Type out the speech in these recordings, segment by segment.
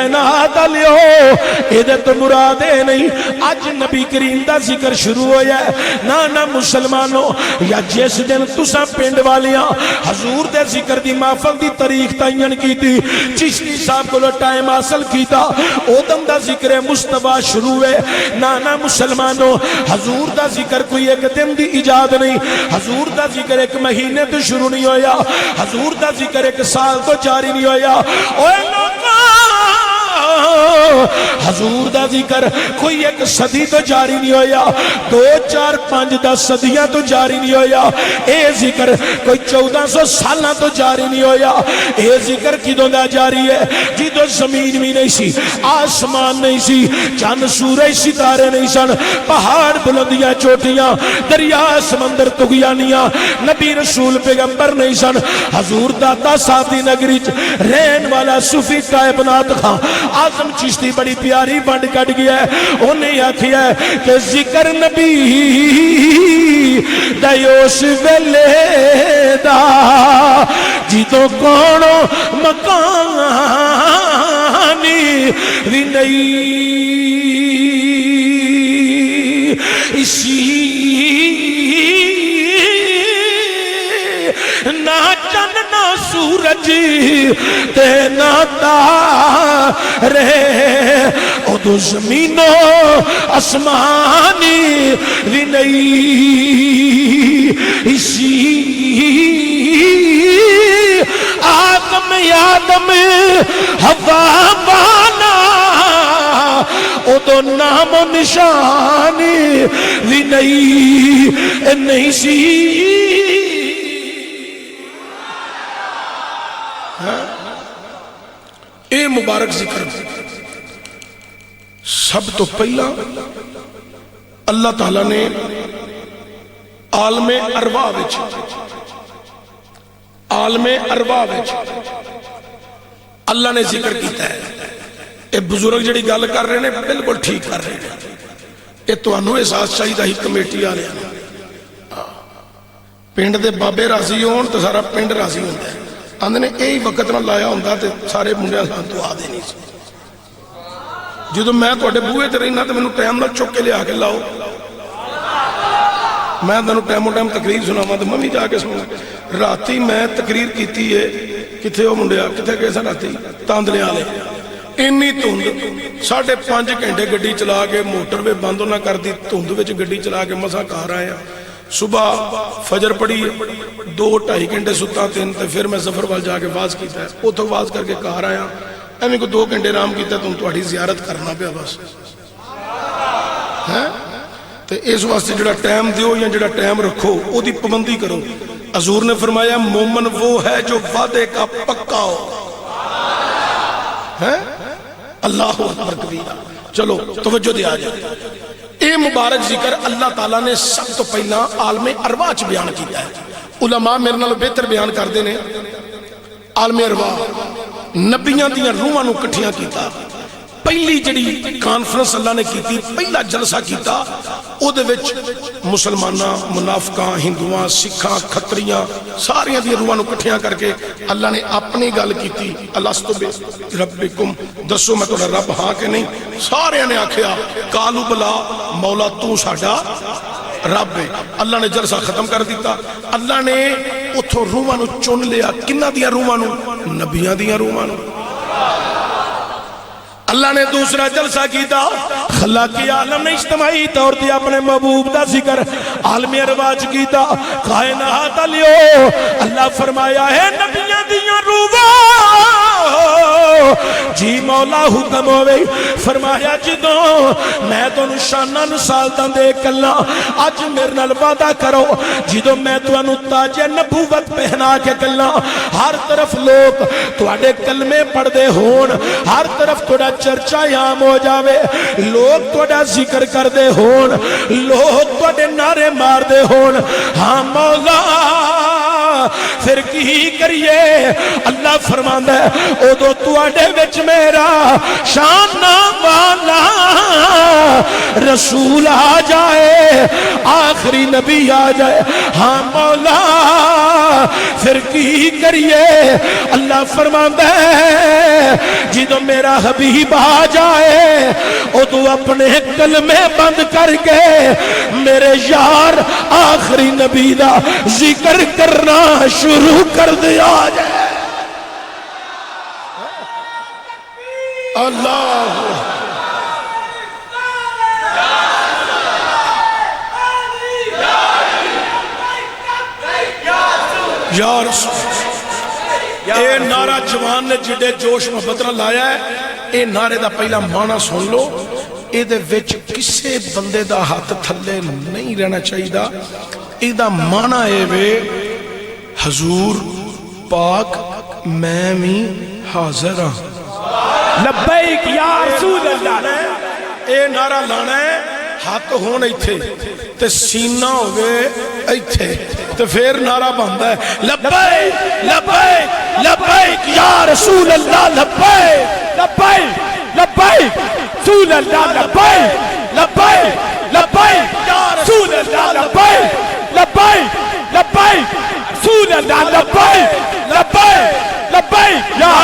کائنات لیو اے تو مراد اے نہیں اج نبی کریم دا ذکر شروع ہویا ہے نہ مسلمانوں یا جس دن تساں پنڈ والیاں حضور دے ذکر دی محفل دی تاریخ تعین کیتی چشتی صاحب کو ٹائم حاصل کیتا او دم دا ذکر مصطفیٰ شروع ہے نہ مسلمانوں حضور دا ذکر کوئی ایک دن دی ایجاد نہیں حضور دا ذکر ایک مہینے تو شروع نہیں ہویا حضور دا ذکر ایک سال تو جاری نہیں ہویا اوے لوگاں حضور دا ذکر کوئی ایک صدی تو جاری نہیں ہویا 2 4 5 10 صدیاں تو جاری نہیں ہویا اے ذکر کوئی 1400 سالہ تو جاری نہیں ہویا اے ذکر کدوں دا جاری ہے جدوں زمین بھی نہیں سی آسمان نہیں سی چاند سورج ستارے نہیں سن پہاڑ بلندیاں چوٹیاں دریا سمندر تغیانیاں نبی رسول پیغمبر نہیں سن حضور داتا ساتھی نگری رہن والا صوفی کائنات خان آزم چشتی بڑی پیاری بند کٹ گیا ہے انہیں آکھیا ہے کہ ذکر نبی دیوش ویلے دا جیتوں کونو مکانی بھی نہیں اسی نہ چن نہ سورج تے نہ تارے او دو زمینوں آسمانی بھی نہیں اسی آدم ہوا بانا او تو نام و نشانی بھی نہیں سی اے مبارک ذکر سب تو پہلا اللہ تعالیٰ نے عالم ارواح وچ اللہ نے ذکر کیتا ہے اے بزرگ جڑی گل کر رہے ہیں بالکل ٹھیک کر رہے ہیں اے تانوں احساس چاہیے ہی کمیٹی والے پنڈ دے بابے راضی ہون تو سارا پنڈ راضی ہوندا ہے آندے نے یہی وقت نہ لایا ہوندا تے سارے منڈیاں سان دعا دینی سی جدوں میں تواڈے بوہے تے رہنا تے مینوں ٹائم نال چک کے لیا کے لاؤ میں تانوں ٹائم تقریر سناواں تے میں وی جا کے سنا راتی میں تقریر کیتی ہے کتھے او منڈیا کتھے گئے سن راتی تاندلے والے اینی دھند 5.5 گھنٹے گڈی چلا کے موٹر وے بند نہ کر دی دھند وچ گڈی چلا کے مسا گھر آیا صبح فجر پڑھی 2-2.5 گھنٹے ستا 3 تے پھر میں سفر وال جا کے واز کیتا ہے اوتھوں واز کر کے گھر آیا ایویں کو 2 گھنٹے آرام کیتا تم تہاڈی زیارت کرنا پیا بس ہیں تے اس واسطے جڑا ٹائم دیو یا جڑا ٹائم رکھو او دی پابندی کرو حضور نے فرمایا مومن وہ ہے جو وعدے کا پکا ہو ہیں اللہ اکبر کبیرہ چلو توجہ دیا جائے اے مبارک ذکر اللہ تعالیٰ نے سب تو پہلا عالم ارواح چ بیان کیتا ہے علماء میرے نال بہتر بیان کردے نے عالم ارواح نبیاں دیاں روحاں نو کٹھیاں کیتا پہلی جڑی کانفرنس اللہ نے کیتی پہلا جلسہ کیتا او دے وچ مسلماناں منافقاں ہندوواں سکھاں کھتریاں ساریاں دی روحاں نو کٹھیاں کر کے اللہ نے اپنی گل کیتی الستو بربکم دسو میں تہاڈا رب ہاں کہ نہیں سارے نے آکھیا قالوا بلا مولا تو ساڈا رب ہے اللہ نے جلسہ ختم کر دیتا اللہ نے اتھوں روحاں نو چن لیا کنہ دیاں روحاں نو نبیاں دیاں روحاں نو اللہ نے دوسرا جلسہ کیتا خلاقی عالم نے اجتماعی طور تے اپنے محبوب دا ذکر عالمی ارواح کیتا کائنات لیو اللہ فرمایا ہے نبیاں دیاں روحاں جی مولا حکم ہوئے فرمایا جدوں میں تو نشانہ نسالتاں دے کلا اج میرے نال وعدہ کرو جدوں میں تو تاج نبوت پہنا کے کلا ہر طرف لوگ تواڈے کلمے پڑھ دے ہون ہر طرف تھوڑا چرچا عام ہو جاوے لوگ تھوڑا ذکر کر دے ہون لوگ تھوڑے نعرے مار دے ہون ہاں مولا پھر کی کریے اللہ فرماندا ہے او دو تواڈے وچ میرا شان والا رسول آ جائے آخری نبی آ جائے ہاں مولا پھر کی کریے؟ اللہ فرماندا ہے جدو میرا حبیب آ جائے ادو اپنے کلمے بند کر کے میرے یار آخری نبی دا ذکر کرنا شروع کر دیا جائے۔ اللہ یا رسول، اے نعرہ جوان نے جڑے جوش محبت نال لایا ہے، اے نعرے دا پہلا معنی سن لو، اے دے وچ کسے بندے دا ہاتھ تھلے نہیں رہنا چاہیے دا، اے دا معنی اے وے حضور پاک میں بھی حاضر ہاں۔ لبیک یا رسول اللہ، اے نعرہ لانا ہے، ہاتھ ہون ایتھے تے سینہ ہوئے ایتھے تو پھر نعرہ بندا ہے لبیک لبیک لبیک یا رسول اللہ، لبیک لبیک لبیک رسول اللہ، لبیک لبیک لبیک یا رسول اللہ، لبیک لبیک لبیک رسول اللہ، لبیک لبیک لبیک یا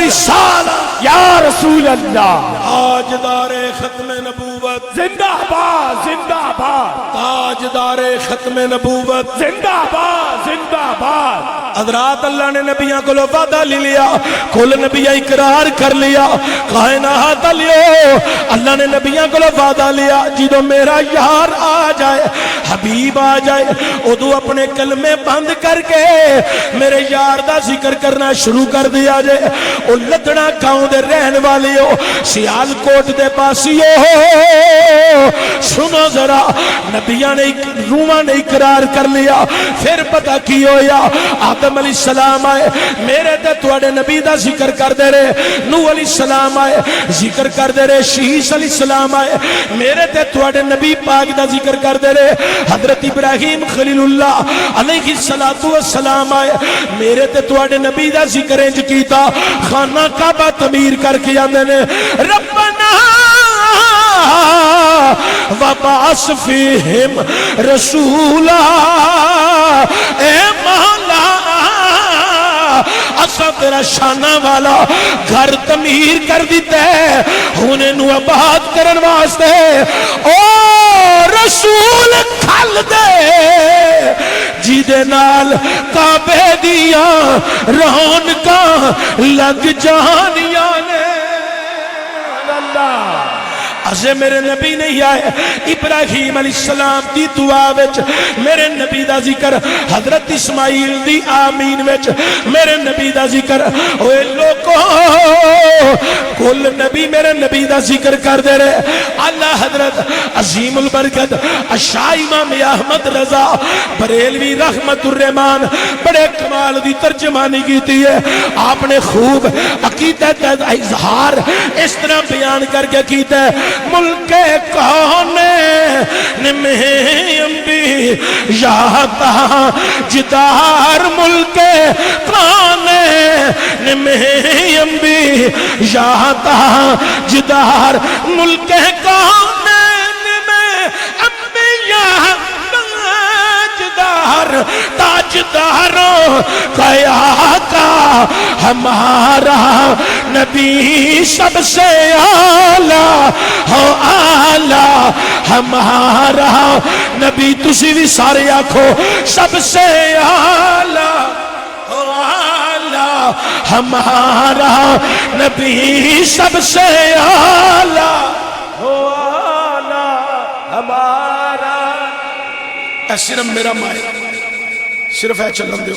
رسالہ یا رسول اللہ۔ تاجدار ختم نبوت زندہ باد زندہ باد، تاجدار ختم نبوت زندہ باد زندہ باد۔ حضرات اللہ نے نبیاں کو وعدہ لے لیا، کل نبیاں اقرار کر لیا، کائنات لیو اللہ نے نبیاں کو وعدہ لیا جدو میرا یار آ جائے حبیب آ جائے ادو اپنے کلمے بند کر کے میرے یار دا ذکر کرنا شروع کر دیا جائے۔ او لدنا گاؤں دے رہن والے ہو، سیال کوٹ دے پاسی ہو، سنو ذرا نبیاں نے روحاں نے اقرار کر لیا، پھر پتہ کی ہویا آدم علیہ السلام آئے میرے تے تواڈے نبی دا ذکر کر دے رہے، نوح علیہ السلام آئے ذکر کر دے رہے، شیس علیہ السلام آئے میرے تے تواڈے نبی پاک دا ذکر کر دے رہے، حضرت ابراہیم خلیل اللہ علیہ السلام آئے میرے تے تواڈے نبی دا ذکر انج کیتا، خانہ کعبہ تعمیر کر کے آندے نے ربنا وبعث فیہم رسولا، اے مولا اسا تیرا شانہ والا گھر تعمیر کر دیتا ہے ہونے نو آباد کرن واسطے، او رسول کھل دے جی دے نال کعبے دیاں رونقاں لگ جانیاں نے۔ اللہ اسے میرے نبی نہیں آئے ابراہیم علیہ السلام دی دعا وچ میرے نبی دا ذکر، حضرت اسماعیل دی آمین وچ میرے نبی دا ذکر، اوے لوگوں کل نبی میرے نبی دا ذکر کر دے رہے۔ اللہ حضرت عظیم البرکت شاہ امام احمد رضا بریلوی رحمت الرحمان بڑے کمال دی ترجمانی کی ہے، آپ نے خوب عقیدت اظہار اس طرح بیان کر کے کیتا ہے، ملک کون میں بھی یاتا جدار، ملک کون میں بھی یاتا جدار، ملک کون میں انبیاء تاجدار، تاجداروں کا آقا ہمارا نبی سب سے آلہ ہو، آلہ ہمارا نبی، تسی بھی سارے آکھو سب سے آلہ ہو، آلہ ہمارا نبی سب سے آلہ ہو، آلہ ہمارا۔ اے صرف میرا مائے صرف ہے چلن دیو،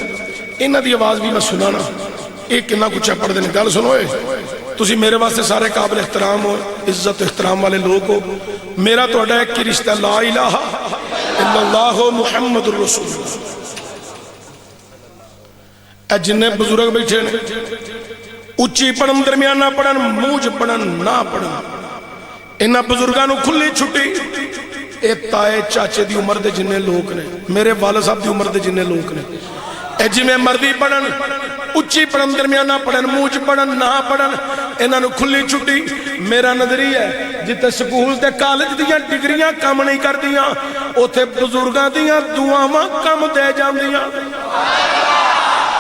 انہاں دی آواز بھی میں سنانا، ایک کنہ کچھ پڑھ دینے گل سنوئے، تسی میرے واسطے سارے قابل احترام ہو، عزت احترام والے لوگ ہو، میرا تو اڈا ایک کی رشتہ لا الہ الا اللہ محمد الرسول اللہ۔ اے جنہیں بزرگ بیٹھے نے اچھی پڑھن درمیان نہ پڑھن، موج پڑھن نہ پڑھن، انہاں بزرگانوں کھلی چھٹی، اے تائے چاچے دی عمر دے جنہیں لوگ نے، میرے والد صاحب دی عمر دے جنہیں لوگ نے، اے جی میں مردی پڑھن اچھی پڑھن درمیان نہ پڑھن، موج پڑھن نہ پڑھن، انہاں نو کھلی چھٹی۔ میرا نظری ہے جتے سکول تے کالج دیاں ڈگریاں کم نہیں کر دیاں، اوتھے بزرگاں دیاں دعاواں کم دے جاندیاں۔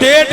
1.5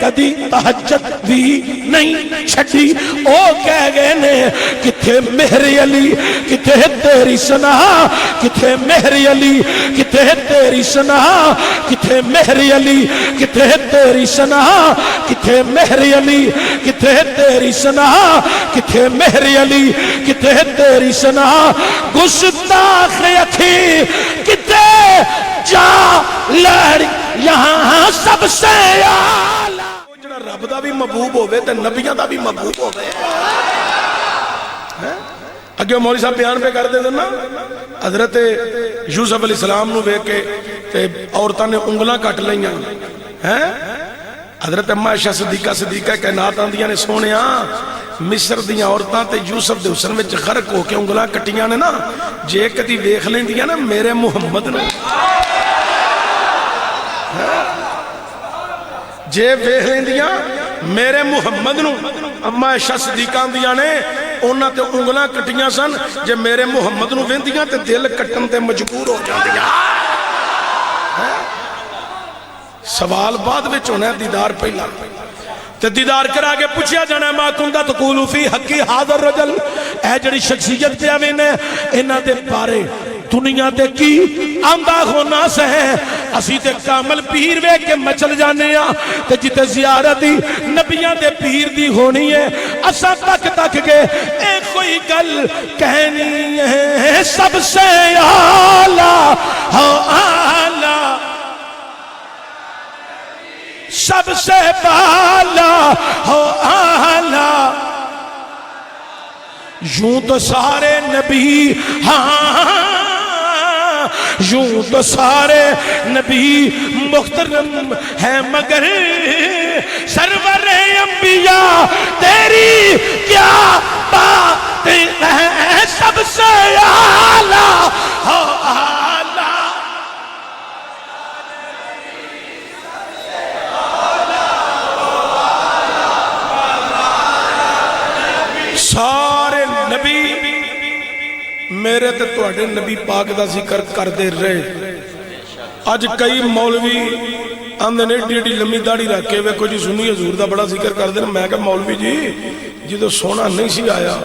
کدی تہجد بھی نہیں چھڈی او کہہ گئے نے کتھے مہر علی کتھے تیری سنا کتھے مہر علی کتھے تیری سنا کتھے مہر علی کتھے تیری سنا کتھے مہر علی کتھے تیری سنا کتھے مہر علی کتھے تیری سنا گستاخ اکھی کتھے جا لڑ یہاں سب سے آلہ جڑا رب دا بھی محبوب ہوئے تے نبیاں دا بھی محبوب ہوئے اگے مولوی صاحب بیان پہ کر دے نا حضرت یوسف علیہ السلام نو ویکھ کے تے عورتاں نے انگلاں کٹ لئیاں ہیں حضرت اما عائشہ صدیقہ کائنات آندیاں نے سونیا مصر دیاں عورتاں تے یوسف دے حسن وچ غرق ہو کے انگلاں کٹیاں نے نا جے کدی ویکھ لیندیاں نا میرے محمد نو جے ویکھ لیندیاں میرے محمد نو اما عائشہ صدیقہ آندیاں نے انہاں تے انگلاں کٹیاں سن جے میرے محمد نو ویندیاں تے دل کٹن تے مجبور ہو جاندیاں سوال بعد وچ ہونا ہے دیدار پہلا تے دیدار کرا کے پوچھیا جانا ہے ما کندا تقول فی حقی ھذا الرجل اے جڑی شخصیت تے آویں نے انہاں دے بارے دنیا تے کی آندا ہونا سے اسی تے کامل پیر ویکھ کے مچل جانے ہاں تے جتے زیارت نبیاں دے پیر دی ہونی ہے اساں تک تک کے اے کوئی گل کہنی ہے سب سے اعلی ہو اعلی سب سے بالا ہو اعلی یوں تو سارے نبی ہاں یوں تو سارے نبی محترم ہیں مگر سرور انبیاء تیری کیا بات ہے سب سے اعلی ہو اعلی سارے نبی میرے تے تواڈے نبی پاک دا ذکر کر دے رہے اج کئی مولوی آندے نے ایڈی ایڈی لمبی داڑھی رکھ کے ویکھو جی سنی حضور دا بڑا ذکر کر دے میں کہ مولوی جی جدوں سونا نہیں سی آیا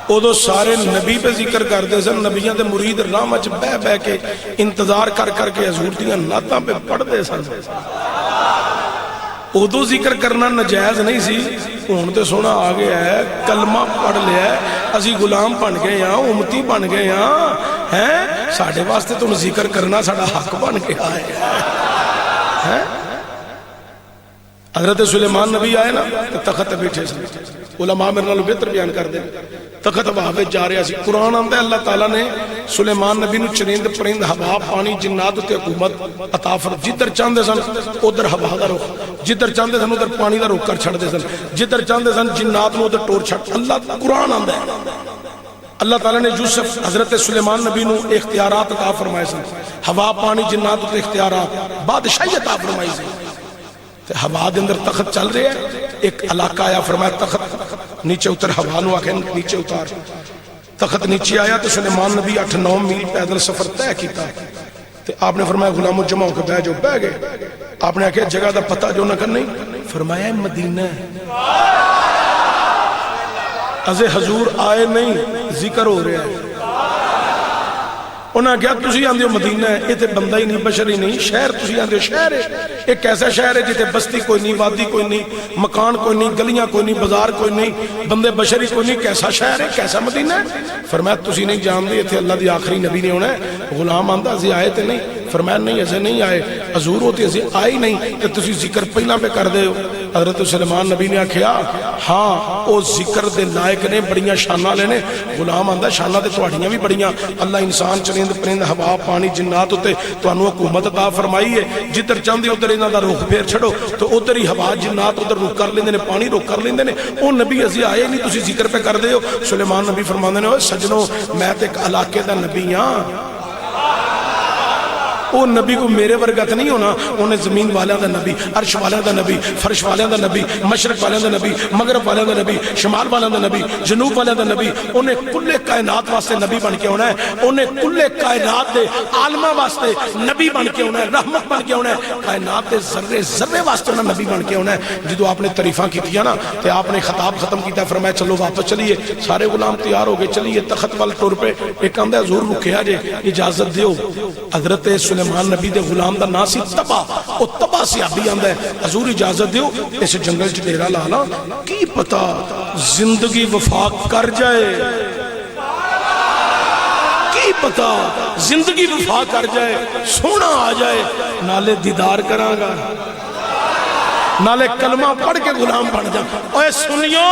ادو سارے نبی پہ ذکر کرتے سن نبیاں دے مرید راہ وچ بہ بہ کے انتظار کر کر کے حضور دیاں نعتاں پہ پڑھتے سن ادو ذکر کرنا نجائز نہیں سی ہن تے سونا آ گیا ہے کلمہ پڑھ لیا ہے اسی غلام بن گئے ہاں امتی بن گئے ہاں ہیں ساڈے واسطے تم ذکر کرنا ساڈا حق بن کے آئے ہیں حضرت سلیمان نبی آئے نا تخت بیٹھے سے علماء میرے نالوں بہتر بیان کر دیں تخت وہاں جا رہا سی قرآن آندا ہے اللہ تعالیٰ نے سلیمان نبی نو چرند پرند ہوا پانی جنات تے حکومت عطا فرمائی جدھر چاہندے سن ادھر ہوا دا رخ جدھر چاہندے سن ادھر پانی دا رخ کر چھڑ دے سن جدھر چاہندے سن جنات نو ادھر ٹور چھڑ اللہ قرآن آندا ہے اللہ تعالیٰ نے یوسف حضرت سلیمان نبی نو اختیارات عطا فرمائے سن ہوا پانی جنات تے اختیارات بادشاہی عطا فرمائی سی ہوا دے اندر تخت چل رہے ہیں ایک علاقہ آیا فرمایا تخت نیچے اتر ہوا نو آکھیں نیچے اتار تخت نیچے آیا تو سلیمان نبی 8-9 میل پیدل سفر طے کیتا تو آپ نے فرمایا غلامو جمع ہو کے بہ جو بہ گئے آپ نے آکھیا جگہ دا پتہ جو نہ کرنی فرمایا مدینہ ازے حضور آئے نہیں ذکر ہو رہا ہے انہاں کہا تسی آندے ہو مدینہ ہے یہ تے بندہ ہی نہیں بشری نہیں شہر تسی آندے ہو شہر ہے ایک ایسا شہر ہے جتے بستی کوئی نہیں وادی کوئی نہیں مکان کوئی نہیں گلیاں کوئی نہیں بازار کوئی نہیں بندے بشری کوئی نہیں کیسا شہر ہے کیسا مدینہ ہے فرمایا تسی نہیں جان دے تھے اللہ دی آخری نبی نے ہونا ہے غلام آندہ ازی آئے تے نہیں فرمایا نہیں ایسے نہیں آئے حضور ہوتے ازی آئے نہیں کہ تسی ذکر پہلا پہ کر دے ہو حضرت سلیمان نبی نے آکھیا ہاں او ذکر دے لائق نے بڑیاں شانہ لینے غلام آندہ شانہ دے توڑیاں بھی بڑیاں اللہ انسان چرند پرند ہوا پانی جنات ہوتے تو انہوں حکومت عطا فرمائی ہے جدھر چاندے ادھر انہاں دا رخ پھیر چھڑو تو ادھر ہی ہوا جنات ادھر رخ کر لیندے نے پانی رخ کر لیندے نے او نبی ازی آئے نہیں تسی ذکر پہ کر دے ہو سلیمان نبی فرماندے نے سجنوں میں تے ایک علاقے دا نبی ہاں وہ نبی کو میرے ورگا تو نہیں ہونا، انہیں زمین والوں دا نبی، عرش والوں دا نبی، فرش والوں دا نبی، مشرق والوں دا نبی، مغرب والوں دا نبی، شمال والوں دا نبی، جنوب والوں دا نبی، انہیں کل کائنات واسطے نبی بن کے ہونا ہے، انہیں کل کائنات دے عالمہ واسطے نبی بن کے ہونا ہے، رحمت بن کے ہونا ہے، کائنات دے ذرے ذرے واسطے انہیں نبی بن کے ہونا ہے۔ جدو آپ نے تعریفاں کی تھی نا تو آپ نے خطاب ختم کیتا، فرمایا چلو واپس چلیے، سارے غلام تیار ہو گئے، چلیے تخت وال ٹر پہ۔ ایک آندہ حضور رکھیا جے اجازت دیو، حضرت سلیمان نبی دے غلام دا نا سی تبا، او تبا صحابی آندہ ہے حضور اجازت دیو اس جنگل چ ڈیرا لانا، کی پتا زندگی وفاق کر جائے، کی پتا زندگی وفا کر جائے، سونا آ جائے، نالے دیدار کراں گا، نالے کلمہ پڑھ کے غلام بن جا۔ اوے سنیو،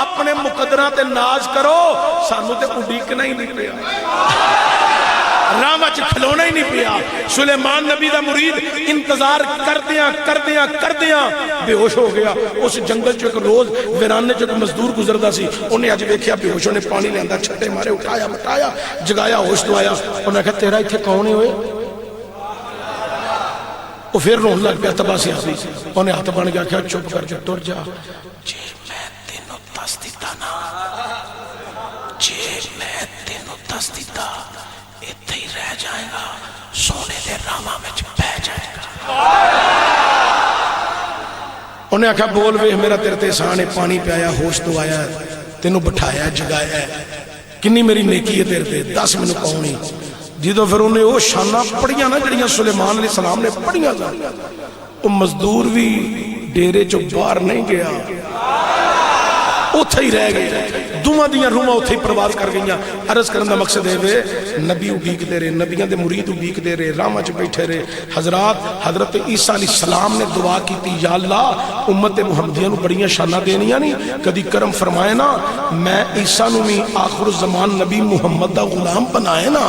اپنے مقدرہ تے ناز کرو، سانو تے اڈیکنا ہی نہیں پیا، رامہ چ کھلونا ہی نہیں پیا۔ سلیمان نبی دا مرید انتظار کردیاں بے ہوش ہو گیا۔ اس جنگل چو ایک روز ویرانے چو ایک مزدور گزردا سی، انہیں اج ویکھیا بے ہوش، نے پانی لیندا، چھٹے مارے، اٹھایا بٹایا، جگایا، ہوش دوایا۔ انہیں کہا تیرا ایتھے کون ہوئے؟ وہ پھر رون لگ پیا تبا صحابی، انہیں ہاتھ بن گیا، کہا چپ کر جا، ٹر جا، جی میں تینوں دس دیتا نا، جی میں تینوں دس دیتا اتھے ہی رہ جائے گا، سونے دے راما میں بہ جائے گا۔ انہیں کہا بول وے میرا تیرے تے احسان ہے، پانی پیایا، ہوش دوایا، تینوں بٹھایا، جگایا، کنی میری نیکی ہے تیرے تے، 10 منو کونی۔ جدو پھر انہیں وہ شانہ پڑھیاں نا جڑیاں سلیمان علیہ السلام نے پڑھیاں تھا، وہ مزدور بھی ڈیرے چو باہر نہیں گیا، اتھے ہی رہ گئے، دوہاں دیاں روحاں اتھے ہی پرواز کر گئیاں۔ عرض کرن دا مقصد ہے وے نبی اڈیک دے رہے، نبیاں دے مرید اڈیک دے رہے، راما چ بیٹھے رہے۔ حضرت عیسیٰ علیہ السلام نے دعا کی تھی، یا اللہ امت محمدیہ نو بڑیاں شانہ دینیاں نہیں، کدی کرم فرمائے نا میں عیسیٰ نو بھی آخر الزمان نبی محمد دا غلام بنائے نا۔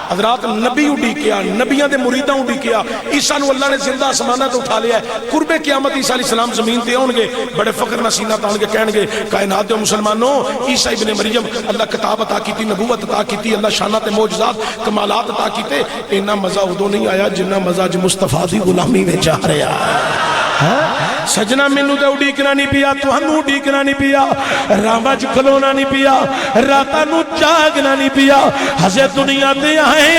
حضرات نبی اڈی کیا، نبیاں دے مریداں اڈی کیا، عیسیٰ نو اللہ نے زندہ آسمانہ تو اٹھا لیا ہے۔ قرب قیامت عیسیٰ علیہ السلام زمین تے آن گے، بڑے فخر نسینہ تان کے کہن گے کائنات دے مسلمانوں عیسیٰ ابن مریم اللہ کتاب عطا کی تھی، نبوت عطا کی تھی، اللہ شانہ تے معجزات کمالات عطا کی تے، اینا مزہ ادو نہیں آیا جنہ مزہ جو مصطفیٰ دی غلامی میں جا رہے آئے۔ سجنہ منو تے اڈیکنا نہیں پیا، توہنو اڈیکنا نہیں پیا، راما چ کھلونا نہیں پیا، راتاں نو جاگنا نہیں پیا، ہزے دنیا تے آئے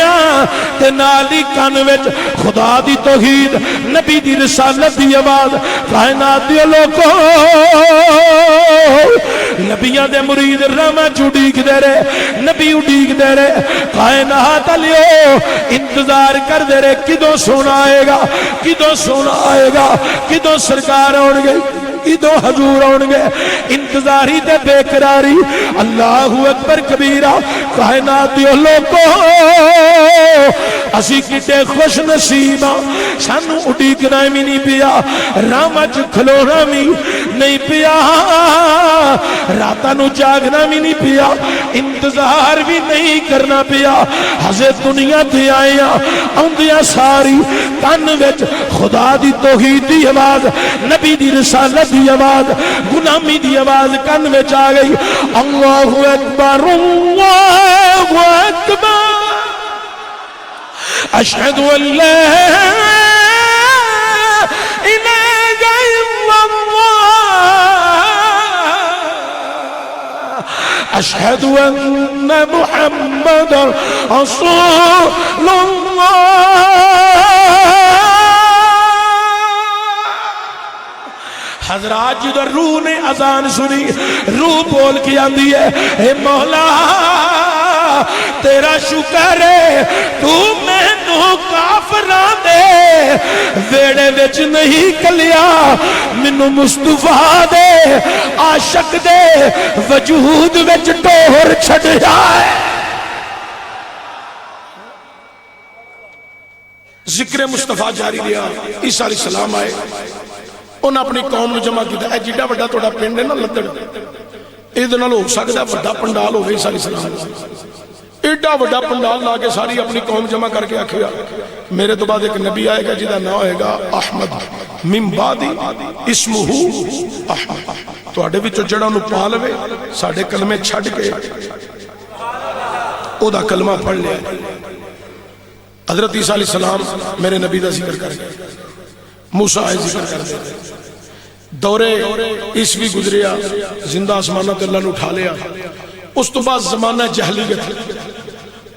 تے نالی کان وچ خدا دی توحید، نبی دی رسالت دی آواز، کائنات دی لوکو نبیاں دے مرید راما چ اڈیک دے رہے، نبی اڈیک دے رہے، کائنات لیو انتظار کر دے رہے، کدوں سونا آئے گا، کدوں سونا آئے گا، کدوں سرکار آن گئی، کدوں حضور آن گئے، انتظاری تے بے قراری۔ اللہ اکبر کبیرہ، کائنات دیو لوگو اسی کتے خوش نصیبہ، سانو اڈیکنا بھی نہیں پیا، راما چ کھلونا بھی نہیں پیا، راتاں نو جاگنا بھی نہیں پیا، انتظار بھی نہیں کرنا پیا، ہزے دنیا تے آئیاں آندیاں ساری کان وچ خدا دی توحید دی آواز، نبی دی رسالت دی آواز، غلامی دی آواز کان وچ آ گئی۔ اللہ اکبر اللہ اکبر اشہد ان لا الہ الا اللہ اشہد ان محمد رسول اللہ۔ حضرات جدھر روح نے اذان سنی، روح بول کے آندی ہے اے مولا تیرا شکر ہے تو میں نو کافران دے ویڑے وچ نہیں کلیا، منو مصطفیٰ دے عاشق دے وجود وچ ٹوہر چھڑ جائے۔ ذکر مصطفیٰ جاری رہا، عیسیٰ علیہ السلام آئے، انہاں اپنی قوم نے جمع کیتا ہے، جیڑا وڈا توڑا پنڈ ہے نا لدڑ، ایدھے نال ہو سکتا ہے وڈا پنڈال ہوگا عیسیٰ علیہ السلام، ایڈا وڈا پنڈال لا کے ساری اپنی قوم جمع کر کے آکھیا میرے تو بعد ایک نبی آئے گا جیدہ نام ہوئے گا احمد، من بعدی اسمہ احمد، تو آڑے بھی جڑا نو پالوے ساڑھے کلمے چھڑ کے او دا کلمہ پڑھ لیا۔ حضرت عیسیٰ علیہ السلام میرے نبی دا ذکر کر گئے، موسیٰ آئے ذکر کر دے، دورے عیسوی گزریا، زندہ آسمانہ تے اللہ نے اٹھا لیا۔ اس تو بعد زمانہ جہلیت،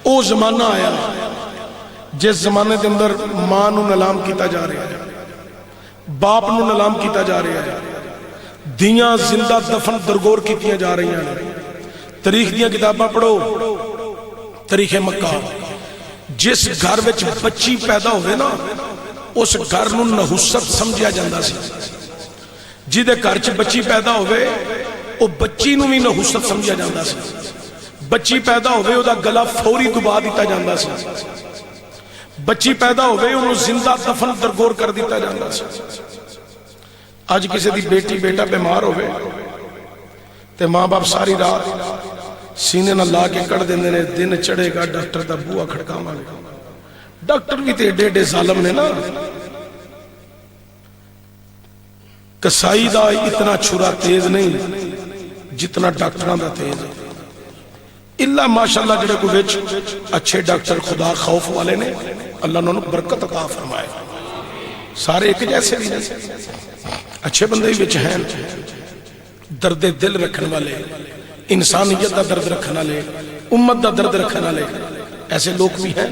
او زمانہ آیا جس زمانے دے اندر ماں نو نلام کیتا جا رہا ہے، باپ نو نلام کیتا جا رہا ہے، دیاں زندہ دفن درگور کیتیاں جا رہی ہیں۔ تاریخ دیاں کتاباں پڑھو، تاریخ مکہ، جس گھر وچ بچی پیدا ہوئے نا اس گھر نو نحوست سمجھیا جاندہ سی، جیدے گھر چ بچی پیدا ہوئے او بچی نو بھی نحوست سمجھیا جاندہ سی، بچی پیدا ہوئے او دا گلا فوری دبا دیتا جاندہ سی، بچی پیدا ہوئے انہوں زندہ دفن درگور کر دیتا جاندہ سی۔ آج کسی دی بیٹی بیٹا بیمار ہوئے تے ماں باپ ساری رات سینے نہ لا کے کڑ دیندے نے، دن چڑھے گا ڈاکٹر دا بوہ کھڑکا مانگے گا۔ ڈاکٹر بھی تے ڈیڈے ظالم نے نا، کسائی دا اتنا چھرا تیز نہیں جتنا ڈاکٹران دا تیز ہے۔ اللہ ماشاءاللہ جڑے کو وچ اچھے ڈاکٹر خدا خوف والے نے، اللہ نے برکت عطا فرمائے، سارے ایک جیسے بھی نہیں، اچھے بندے بھی وچ ہیں، درد دل رکھن والے، انسانیت دا درد رکھن والے، امت دا درد رکھن والے، ایسے لوگ بھی ہیں۔